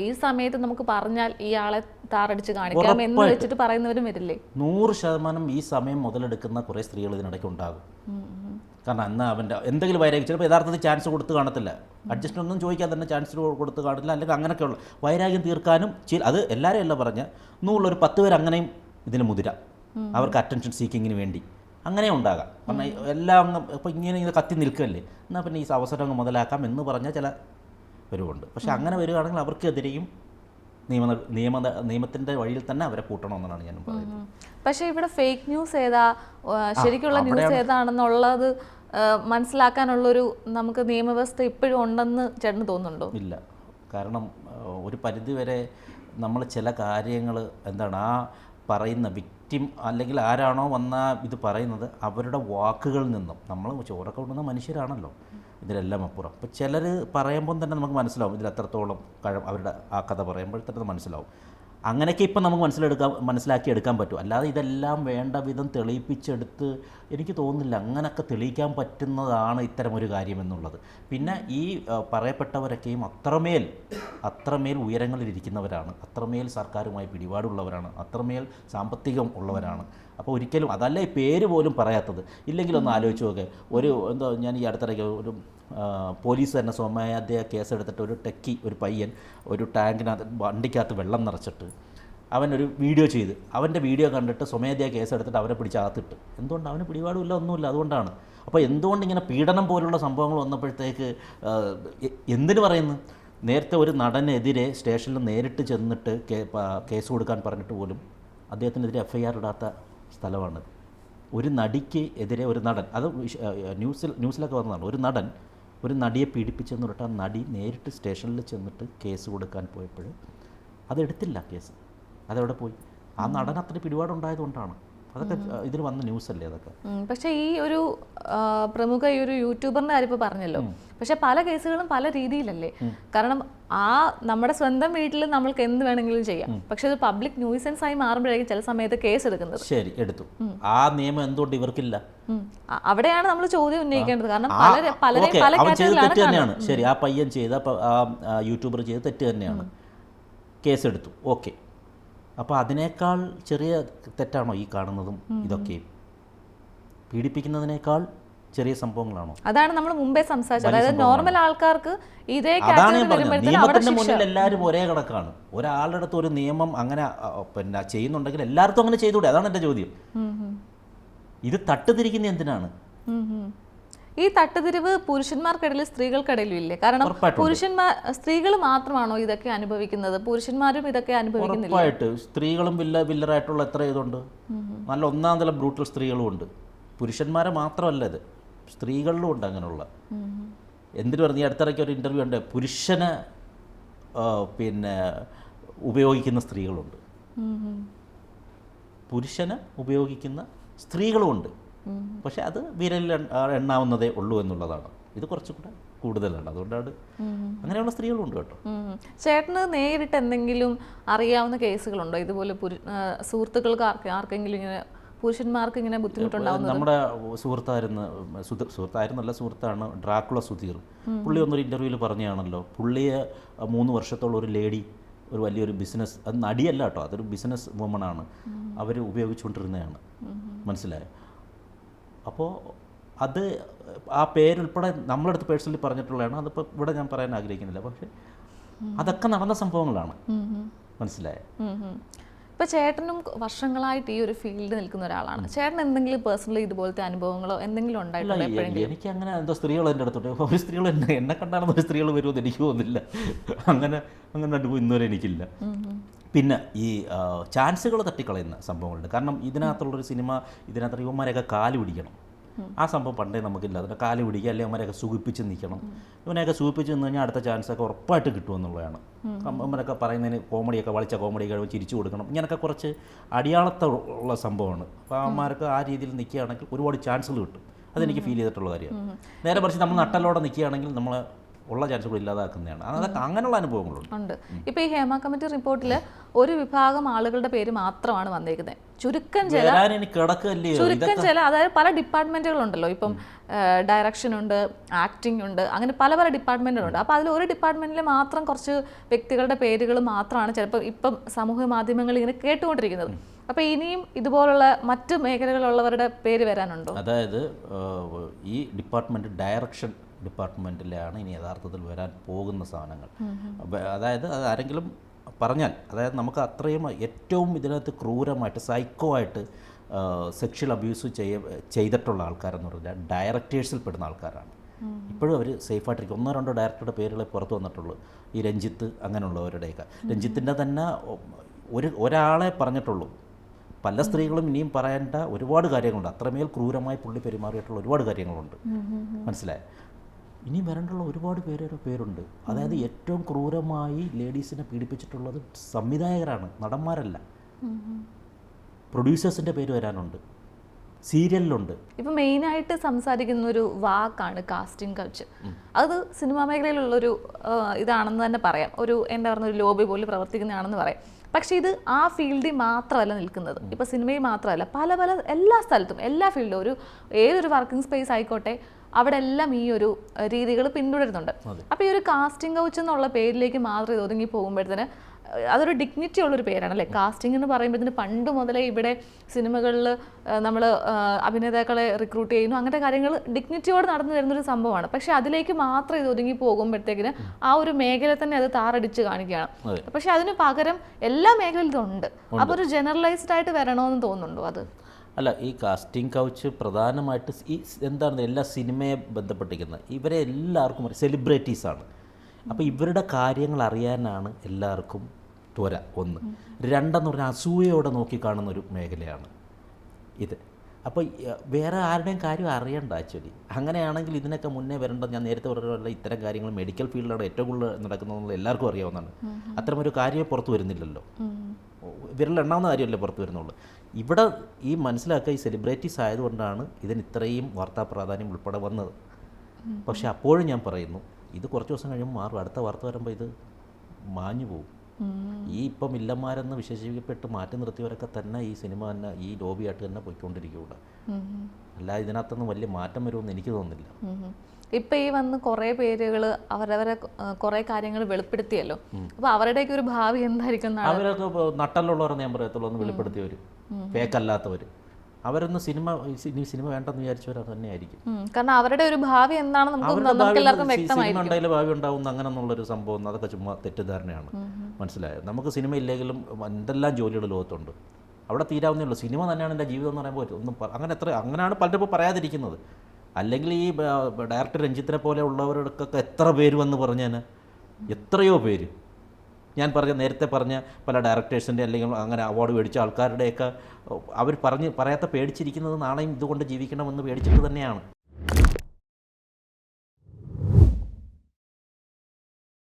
ഈ സമയത്ത് നമുക്ക് പറഞ്ഞാൽ ഇയാളെ താറടിച്ച് കാണിക്കാം എന്ന് വെച്ചിട്ട് പറയുന്നവരും വരില്ലേ? 100% ഈ സമയം മുതലെടുക്കുന്ന കുറേ സ്ത്രീകൾ ഇതിനിടയ്ക്ക് ഉണ്ടാകും. കാരണം അന്ന് അവൻ്റെ എന്തെങ്കിലും വൈരാഗ്യം, ചിലപ്പോൾ യഥാർത്ഥത്തിൽ ചാൻസ് കൊടുത്ത് കാണത്തില്ല, അഡ്ജസ്റ്റ് ഒന്നും ചോദിക്കാൻ തന്നെ ചാൻസ് കൊടുത്ത് കാണില്ല, അല്ലെങ്കിൽ അങ്ങനെയൊക്കെയുള്ള വൈരാഗ്യം തീർക്കാനും അത് എല്ലാവരും അല്ല പറഞ്ഞ 100 10 പേർ അങ്ങനെയും ഇതിന് മുതിരാം. അവർക്ക് അറ്റൻഷൻ സീക്കിങ്ങിന് വേണ്ടി അങ്ങനെ ഉണ്ടാകാം. കാരണം എല്ലാം ഇപ്പോൾ ഇങ്ങനെ ഇത് കത്തി നിൽക്കുകയല്ലേ, എന്നാൽ പിന്നെ ഈ അവസരം മുതലാക്കാം എന്ന് പറഞ്ഞാൽ ചില വരുമുണ്ട്. പക്ഷെ അങ്ങനെ വരികയാണെങ്കിൽ അവർക്കെതിരെയും നിയമത്തിൻ്റെ വഴിയിൽ തന്നെ അവരെ കൂട്ടണമെന്നാണ് ഞാൻ പറയുന്നത്. പക്ഷേ ഇവിടെ ഫേക്ക് ന്യൂസ് ഏതാ ശരിക്കുള്ള ന്യൂസ് ഏതാണെന്നുള്ളത് മനസ്സിലാക്കാനുള്ളൊരു നമുക്ക് നിയമവ്യവസ്ഥ ഇപ്പോഴും ഉണ്ടെന്ന് ചേട്ടന് തോന്നുന്നുണ്ടോ? ഇല്ല. കാരണം ഒരു പരിധിവരെ നമ്മൾ ചില കാര്യങ്ങൾ എന്താണ് പറയുന്ന വിക്റ്റിം അല്ലെങ്കിൽ ആരാണോ ഇത് പറയുന്നത് അവരുടെ വാക്കുകളിൽ നിന്നും, നമ്മൾ ചോരൊക്കെ കൊണ്ടുവന്ന മനുഷ്യരാണല്ലോ ഇതിലെല്ലാം അപ്പുറം. അപ്പോൾ ചിലർ പറയുമ്പം തന്നെ നമുക്ക് മനസ്സിലാവും ഇതിൽ എത്രത്തോളം അവരുടെ ആ കഥ പറയുമ്പോഴത്തേക്ക് മനസ്സിലാവും. അങ്ങനെയൊക്കെ ഇപ്പം നമുക്ക് മനസ്സിലാക്കി എടുക്കാൻ പറ്റും. അല്ലാതെ ഇതെല്ലാം വേണ്ട വിധം തെളിയിപ്പിച്ചെടുത്ത് എനിക്ക് തോന്നുന്നില്ല അങ്ങനെയൊക്കെ തെളിയിക്കാൻ പറ്റുന്നതാണ് ഇത്തരമൊരു കാര്യമെന്നുള്ളത്. പിന്നെ ഈ പറയപ്പെട്ടവരൊക്കെയും അത്രമേൽ ഉയരങ്ങളിലിരിക്കുന്നവരാണ്, അത്രമേൽ സർക്കാരുമായി പിടിപാടുള്ളവരാണ്, അത്രമേൽ സാമ്പത്തികം ഉള്ളവരാണ്. അപ്പോൾ ഒരിക്കലും അതല്ല ഈ പേര് പോലും പറയാത്തത്. ഇല്ലെങ്കിലൊന്ന് ആലോചിച്ച് നോക്കെ, എന്തോ ഞാൻ ഈ അടുത്തിടയ്ക്ക് ഒരു പോലീസ് തന്നെ സ്വമേധയാ കേസെടുത്തിട്ട് ഒരു പയ്യൻ ഒരു ടാങ്കിനകത്ത് വണ്ടിക്കകത്ത് വെള്ളം നിറച്ചിട്ട് അവനൊരു വീഡിയോ ചെയ്ത്, അവൻ്റെ വീഡിയോ കണ്ടിട്ട് സ്വമേധയാ കേസെടുത്തിട്ട് അവരെ പിടിച്ച് അകത്തിട്ട്. എന്തുകൊണ്ട്? അവന് പിടിപാടുമില്ല, ഒന്നുമില്ല. അതുകൊണ്ടാണ്. അപ്പോൾ എന്തുകൊണ്ട് ഇങ്ങനെ പീഡനം പോലുള്ള സംഭവങ്ങൾ വന്നപ്പോഴത്തേക്ക് എന്തിനു പറയുന്നു? നേരത്തെ ഒരു നടനെതിരെ സ്റ്റേഷനിൽ നേരിട്ട് ചെന്നിട്ട് കേസ് കൊടുക്കാൻ പറഞ്ഞിട്ട് പോലും അദ്ദേഹത്തിനെതിരെ FIR ഇടാത്ത സ്ഥലമാണ്. ഒരു നടിക്ക് എതിരെ ഒരു നടൻ, അത് ന്യൂസിലൊക്കെ വന്നതാണ്, ഒരു നടിയെ പീഡിപ്പിച്ചെന്ന് പറഞ്ഞിട്ട് ആ നടി നേരിട്ട് സ്റ്റേഷനിൽ ചെന്നിട്ട് കേസ് കൊടുക്കാൻ പോയപ്പോൾ അതെടുത്തില്ല കേസ്. അതെവിടെ പോയി? ആ നടൻ അത്ര പിടിപാടുണ്ടായതുകൊണ്ടാണ്. അതൊക്കെ ഇതിൽ വന്ന ന്യൂസ് അല്ലേ അതൊക്കെ. പക്ഷേ ഈ ഒരു പ്രമുഖ ഈ ഒരു യൂട്യൂബറിന്റെ കാര്യം ഇപ്പോൾ പറഞ്ഞല്ലോ, പക്ഷെ പല കേസുകളും പല രീതിയിലല്ലേ. കാരണം നമ്മുടെ സ്വന്തം വീട്ടിൽ നമ്മൾക്ക് എന്ത് വേണമെങ്കിലും ചെയ്യാം, പക്ഷെ ഇത് പബ്ലിക് ന്യൂസൻസ് ആയി മാറുമ്പോഴേക്കും ചില സമയത്ത് കേസ് എടുക്കുന്നത്. ശരി, എടുത്തു. ആ നിയമം എന്തുകൊണ്ട് ഇവർക്കില്ല? അവിടെയാണ് നമ്മൾ ചോദ്യം ഉന്നയിക്കേണ്ടത്. കാരണം പലരെയും പല തെറ്റ് തന്നെയാണ്. ശരി, ആ പയ്യൻ ചെയ്ത ആ യൂട്യൂബർ ചെയ്ത തെറ്റ് തന്നെയാണ്, കേസെടുത്തു, ഓക്കെ. അപ്പോൾ അതിനേക്കാൾ ചെറിയ തെറ്റാണോ ഈ കാണുന്നതും ഇതൊക്കെയും? പീഡിപ്പിക്കുന്നതിനേക്കാൾ ചെറിയ സംഭവങ്ങളാണോ? അതാണ് നമ്മൾ മുമ്പേ സംസാരിച്ചത്. അതായത് നോർമൽ ആൾക്കാർക്ക് ഇതേ നിയമത്തിന്റെ മുന്നിൽ എല്ലാവരും ഒരേ കണക്കാണ്. ഒരാളുടെ അടുത്ത് ഒരു നിയമം അങ്ങനെ ചെയ്യുന്നുണ്ടെങ്കിൽ എല്ലാവർക്കും അങ്ങനെ ചെയ്തുകൂടെ? അതാണ് എൻ്റെ ചോദ്യം. ഇത് തട്ടുതിരിക്കുന്ന എന്തിനാണ്? ഈ തട്ടുതിരിവ് പുരുഷന്മാർക്കിടയിൽ സ്ത്രീകൾക്കിടയിലും ഇല്ലേ? കാരണം സ്ത്രീകൾ മാത്രമാണോ ഇതൊക്കെ അനുഭവിക്കുന്നത്? പുരുഷന്മാരും ഇതൊക്കെ അനുഭവിക്കുന്നില്ല? ഉറപ്പായിട്ട് സ്ത്രീകളും വില്ലറായിട്ടുള്ള എത്ര ഇതുണ്ട്. നല്ല ഒന്നാം തല ബ്രൂട്ടൽ സ്ത്രീകളും ഉണ്ട്. പുരുഷന്മാരെ മാത്രമല്ല, ഇത് സ്ത്രീകളിലും ഉണ്ട് അങ്ങനെയുള്ള. എന്തിനു പറഞ്ഞു? ഈ അടുത്തിടയ്ക്ക് ഒരു ഇൻ്റർവ്യൂ ഉണ്ട്, പുരുഷനെ ഉപയോഗിക്കുന്ന സ്ത്രീകളുണ്ട്, പുരുഷനെ ഉപയോഗിക്കുന്ന സ്ത്രീകളുമുണ്ട്. പക്ഷെ അത് വിരലിൽ എണ്ണാവുന്നതേ ഉള്ളൂ എന്നുള്ളതാണ്. ഇത് കുറച്ചുകൂടെ കൂടുതലാണ്. അതുകൊണ്ടാണ് അങ്ങനെയുള്ള സ്ത്രീകളുണ്ട് കേട്ടോ. ചേട്ടന് നേരിട്ട് എന്തെങ്കിലും അറിയാവുന്ന കേസുകളുണ്ടോ ഇതുപോലെ? സുഹൃത്തുക്കൾക്ക് ആർക്കെങ്കിലും ഇങ്ങനെ പുരുഷന്മാർക്ക് ഇങ്ങനെ ബുദ്ധിമുട്ടുണ്ടാവുന്നത്? നമ്മുടെ സുഹൃത്താണ് ഡ്രാക്കുള സുധീർ. പുള്ളി ഒന്നൊരു ഇൻ്റർവ്യൂവിൽ പറഞ്ഞാണല്ലോ, പുള്ളിയെ 3 വർഷത്തോളം ഒരു ലേഡി, ഒരു വലിയൊരു ബിസിനസ്, അത് നടിയല്ല കേട്ടോ, അതൊരു ബിസിനസ് വുമണാണ്, അവർ ഉപയോഗിച്ചുകൊണ്ടിരുന്നതാണ്. മനസ്സിലായോ? അപ്പോൾ അത് ആ പേരുൾപ്പെടെ നമ്മളടുത്ത് പേഴ്സണലി പറഞ്ഞിട്ടുള്ളതാണ്. അതിപ്പോൾ ഇവിടെ ഞാൻ പറയാൻ ആഗ്രഹിക്കുന്നില്ല. പക്ഷേ അതൊക്കെ നടന്ന സംഭവങ്ങളാണ്. മനസ്സിലായോ? ഇപ്പോൾ ചേട്ടനും വർഷങ്ങളായിട്ട് ഈ ഒരു ഫീൽഡ് നിൽക്കുന്ന ഒരാളാണ്. ചേട്ടൻ എന്തെങ്കിലും പേഴ്സണലി ഇതുപോലത്തെ അനുഭവങ്ങളോ എന്തെങ്കിലും ഉണ്ടായിട്ടുണ്ടോ എപ്പോഴെങ്കിലും? എനിക്ക് അങ്ങനെ എന്തോ സ്ത്രീകൾ എൻ്റെ അടുത്തോട്ട്, ഒരു സ്ത്രീകൾ എന്നെ കണ്ടാണെന്ന് ഒരു സ്ത്രീകൾ വരുമെന്ന് എനിക്ക് തോന്നുന്നില്ല. അങ്ങനെ അനുഭവം ഇന്നുവരെ എനിക്കില്ല. പിന്നെ ഈ ചാൻസുകൾ തട്ടിക്കളയുന്ന സംഭവങ്ങളുണ്ട്. കാരണം ഇതിനകത്തുള്ളൊരു സിനിമ, ഇതിനകത്ത് ഇവന്മാരെയൊക്കെ കാല് പിടിക്കണം. ആ സംഭവം പണ്ടേ നമുക്കില്ല. അതിൻ്റെ കാല് പിടിക്കുക, അല്ലെങ്കിൽ അവന്മാരെയൊക്കെ സുഖിപ്പിച്ച് നിൽക്കണം. ഇവനെയൊക്കെ സുഖിപ്പിച്ച് നിന്ന് കഴിഞ്ഞാൽ അടുത്ത ചാൻസൊക്കെ ഉറപ്പായിട്ട് കിട്ടുമെന്നുള്ളതാണ്. അവന്മാരൊക്കെ പറയുന്നതിന് കോമഡിയൊക്കെ, വളിച്ച കോമഡിയൊക്കെ ചിരിച്ചു കൊടുക്കണം. ഇങ്ങനെയൊക്കെ കുറച്ച് അടിയാളത്തുള്ള സംഭവമാണ്. അപ്പോൾ അവന്മാർക്ക് ആ രീതിയിൽ നിൽക്കുകയാണെങ്കിൽ ഒരുപാട് ചാൻസുകൾ കിട്ടും. അതെനിക്ക് ഫീൽ ചെയ്തിട്ടുള്ള കാര്യമാണ്. നേരെ മറിച്ച് നമ്മൾ നട്ടലോടെ നിൽക്കുകയാണെങ്കിൽ നമ്മൾ ഉള്ള ചാൻസ് കൂടി ഇല്ലാതാക്കുന്നതാണ്. അതൊക്കെ അങ്ങനെയുള്ള അനുഭവങ്ങളുണ്ട്. ഇപ്പോൾ ഈ ഹേമ കമ്മിറ്റി റിപ്പോർട്ടിൽ ഒരു വിഭാഗം ആളുകളുടെ പേര് മാത്രമാണ് വന്നേക്കുന്നത്. ചുരുക്കം ചില, അതായത് പല ഡിപ്പാർട്ട്മെന്റുകളുണ്ടല്ലോ. ഇപ്പം ഡയറക്ഷൻ ഉണ്ട്, ആക്ടിംഗ് ഉണ്ട്, അങ്ങനെ പല ഡിപ്പാർട്ട്മെന്റുകളുണ്ട്. അപ്പോൾ അതിൽ ഒരു ഡിപ്പാർട്ട്മെന്റിൽ മാത്രം കുറച്ച് വ്യക്തികളുടെ പേരുകൾ മാത്രമാണ് ചിലപ്പോൾ ഇപ്പം സമൂഹ മാധ്യമങ്ങളിൽ ഇങ്ങനെ കേട്ടുകൊണ്ടിരിക്കുന്നത്. അപ്പോൾ ഇനിയും ഇതുപോലുള്ള മറ്റ് മേഖലകളിലുള്ളവരുടെ പേര് വരാനുണ്ടോ? അതായത് ഈ ഡിപ്പാർട്ട്മെന്റ്, ഡയറക്ഷൻ ഡിപ്പാർട്ട്മെൻറ്റിലാണ് ഇനി യഥാർത്ഥത്തിൽ വരാൻ പോകുന്ന സാധനങ്ങൾ. അതായത് അത് ആരെങ്കിലും പറഞ്ഞാൽ, അതായത് നമുക്ക് അത്രയും ഏറ്റവും ഇതിനകത്ത് ക്രൂരമായിട്ട് സൈക്കോ ആയിട്ട് സെക്ഷൽ അബ്യൂസ് ചെയ്തിട്ടുള്ള ആൾക്കാരെന്ന് പറഞ്ഞാൽ ഡയറക്ടേഴ്സിൽ പെടുന്ന ആൾക്കാരാണ്. ഇപ്പോഴും അവർ സേഫായിട്ടിരിക്കും. 1-2 ഡയറക്ടറുടെ പേരുകളെ പുറത്ത് വന്നിട്ടുള്ളൂ. ഈ രഞ്ജിത്ത് അങ്ങനെയുള്ളവരുടെയൊക്കെ. രഞ്ജിത്തിൻ്റെ തന്നെ ഒരാളെ പറഞ്ഞിട്ടുള്ളൂ. പല സ്ത്രീകളും ഇനിയും പറയേണ്ട ഒരുപാട് കാര്യങ്ങളുണ്ട്. അത്രമേൽ ക്രൂരമായി പുള്ളി പെരുമാറിയിട്ടുള്ള ഒരുപാട് കാര്യങ്ങളുണ്ട്. മനസ്സിലായി? ഇനി വരേണ്ടുള്ള ഒരുപാട് പേരുണ്ട്. അതായത് ഏറ്റവും ക്രൂരമായി ലേഡീസിനെ പീഡിപ്പിച്ചിട്ടുള്ളത് സംവിധായകരാണ്, നടന്മാരല്ല. പ്രൊഡ്യൂസേഴ്സിൻ്റെ പേര് വരാനുണ്ട്, സീരിയലിലുണ്ട്. ഇപ്പം മെയിനായിട്ട് സംസാരിക്കുന്ന ഒരു വാക്കാണ് കാസ്റ്റിംഗ് കൾച്ചർ. അത് സിനിമാ മേഖലയിലുള്ളൊരു ഇതാണെന്ന് തന്നെ പറയാം. ഒരു എന്താ പറയുക, ഒരു ലോബി പോലെ പ്രവർത്തിക്കുന്നതാണെന്ന് പറയാം. പക്ഷേ ഇത് ആ ഫീൽഡിൽ മാത്രമല്ല നിൽക്കുന്നത്. ഇപ്പോൾ സിനിമയിൽ മാത്രമല്ല, പല എല്ലാ സ്ഥലത്തും, എല്ലാ ഫീൽഡിലും, ഏതൊരു വർക്കിംഗ് സ്പേസ് ആയിക്കോട്ടെ, അവിടെ എല്ലാം ഈ ഒരു രീതികൾ പിന്തുടരുന്നുണ്ട്. അപ്പോൾ ഈ ഒരു കാസ്റ്റിംഗ് കൗച്ച് എന്നുള്ള പേരിലേക്ക് മാത്രം ഒതുങ്ങി പോകുമ്പോഴത്തേന് അതൊരു ഡിഗ്നിറ്റി ഉള്ളൊരു പേരാണ് അല്ലേ കാസ്റ്റിംഗ് എന്ന് പറയുമ്പോഴത്തേന് പണ്ട് മുതലേ ഇവിടെ സിനിമകളിൽ നമ്മൾ അഭിനേതാക്കളെ റിക്രൂട്ട് ചെയ്യുന്നു, അങ്ങനത്തെ കാര്യങ്ങൾ ഡിഗ്നിറ്റിയോട് നടന്നു വരുന്നൊരു സംഭവമാണ്. പക്ഷെ അതിലേക്ക് മാത്രം ഇത് ഒതുങ്ങി പോകുമ്പോഴത്തേക്കിന് ആ ഒരു മേഖല തന്നെ അത് താറടിച്ച് കാണിക്കുകയാണ്. പക്ഷെ അതിന് പകരം എല്ലാ മേഖലയിലും ഇതുണ്ട്. അപ്പോൾ ഒരു ജനറലൈസ്ഡ് ആയിട്ട് വരണമെന്ന് തോന്നുന്നുണ്ടോ? അത് അല്ല, ഈ കാസ്റ്റിംഗ് കൗച്ച് പ്രധാനമായിട്ട് ഈ എന്താണ് എല്ലാ സിനിമയെ ബന്ധപ്പെട്ടിരിക്കുന്നത് ഇവരെ എല്ലാവർക്കും സെലിബ്രിറ്റീസാണ്. അപ്പോൾ ഇവരുടെ കാര്യങ്ങൾ അറിയാനാണ് എല്ലാവർക്കും ത്വര. ഒന്ന്. രണ്ടെന്ന് പറഞ്ഞാൽ അസൂയയോടെ നോക്കിക്കാണുന്നൊരു മേഖലയാണ് ഇത്. അപ്പോൾ വേറെ ആരുടെയും കാര്യം അറിയണ്ട ആക്ച്വലി. അങ്ങനെയാണെങ്കിൽ ഇതിനൊക്കെ മുന്നേ വരേണ്ടത് ഞാൻ നേരത്തെ പറഞ്ഞ ഇത്തരം കാര്യങ്ങൾ മെഡിക്കൽ ഫീൽഡിലാണ് ഏറ്റവും കൂടുതൽ നടക്കുന്നതെന്നുള്ള എല്ലാവർക്കും അറിയാവുന്നതാണ്. അത്തരമൊരു കാര്യം പുറത്തു വരുന്നില്ലല്ലോ, വിരലെണ്ണാവുന്ന കാര്യമല്ലേ പുറത്തു വരുന്നുള്ളൂ. ഇവിടെ ഈ മനസ്സിലാക്കുക ഈ സെലിബ്രിറ്റീസ് ആയതുകൊണ്ടാണ് ഇതിന് ഇത്രയും വാർത്താ പ്രാധാന്യം ഉൾപ്പെടെ വന്നത്. പക്ഷെ അപ്പോഴും ഞാൻ പറയുന്നു ഇത് കുറച്ച് ദിവസം കഴിയുമ്പോൾ മാറും. അടുത്ത വാർത്ത വരുമ്പോൾ ഇത് മാഞ്ഞു പോകും. ഈ ഇപ്പം വില്ലന്മാരെന്ന് വിശേഷിപ്പിക്കപ്പെട്ട് മാറ്റി നിർത്തിയവരൊക്കെ തന്നെ ഈ സിനിമ തന്നെ ഈ ലോബിയായിട്ട് തന്നെ പോയിക്കൊണ്ടിരിക്കുക. അല്ല ഇതിനകത്തൊന്നും വലിയ മാറ്റം വരുമെന്ന് എനിക്ക് തോന്നുന്നില്ല. ഇപ്പം ഈ വന്ന് കുറേ പേരുകൾ അവരവരെ കുറേ കാര്യങ്ങൾ വെളിപ്പെടുത്തിയല്ലോ. അപ്പോൾ അവരുടെയൊക്കെ ഒരു ഭാവി എന്തായിരിക്കും? അവരൊക്കെ നട്ടലുള്ളവരെന്ന് ഞാൻ പറയത്തുള്ളൂ, ഒന്ന് വെളിപ്പെടുത്തിയവർ, ഫേക്കല്ലാത്തവർ. അവരൊന്ന് സിനിമ വേണ്ടെന്ന് വിചാരിച്ചവർ തന്നെയായിരിക്കും. കാരണം അവരുടെ ഒരു ഭാവി എന്താണെന്ന് സിനിമ ഉണ്ടായാലും ഭാവി ഉണ്ടാവുന്ന അങ്ങനെ എന്നുള്ളൊരു സംഭവം അതൊക്കെ ചുമ്മാ തെറ്റിദ്ധാരണയാണ്. മനസ്സിലായത്? നമുക്ക് സിനിമ ഇല്ലെങ്കിലും എന്തെല്ലാം ജോലികൾ ലോകത്തുണ്ട്, അവിടെ തീരാവുന്നേ ഉള്ളൂ. സിനിമ തന്നെയാണ് എൻ്റെ ജീവിതം എന്ന് പറയുമ്പോൾ ഒന്നും അങ്ങനെയാണ് പലരും ഇപ്പോൾ പറയാതിരിക്കുന്നത്. അല്ലെങ്കിൽ ഈ ഡയറക്ടർ രഞ്ജിത്തിനെ പോലെ ഉള്ളവർക്കൊക്കെ എത്ര പേര് വന്ന് പറഞ്ഞാൽ എത്രയോ പേര് ഞാൻ നേരത്തെ പറഞ്ഞ പല ഡയറക്ടേഴ്സിൻ്റെ അല്ലെങ്കിൽ അങ്ങനെ അവാർഡ് മേടിച്ച ആൾക്കാരുടെയൊക്കെ അവർ പറയാത്ത പേടിച്ചിരിക്കുന്നത് നാളെയും ഇതുകൊണ്ട് ജീവിക്കണമെന്ന് പേടിച്ചിട്ട് തന്നെയാണ്.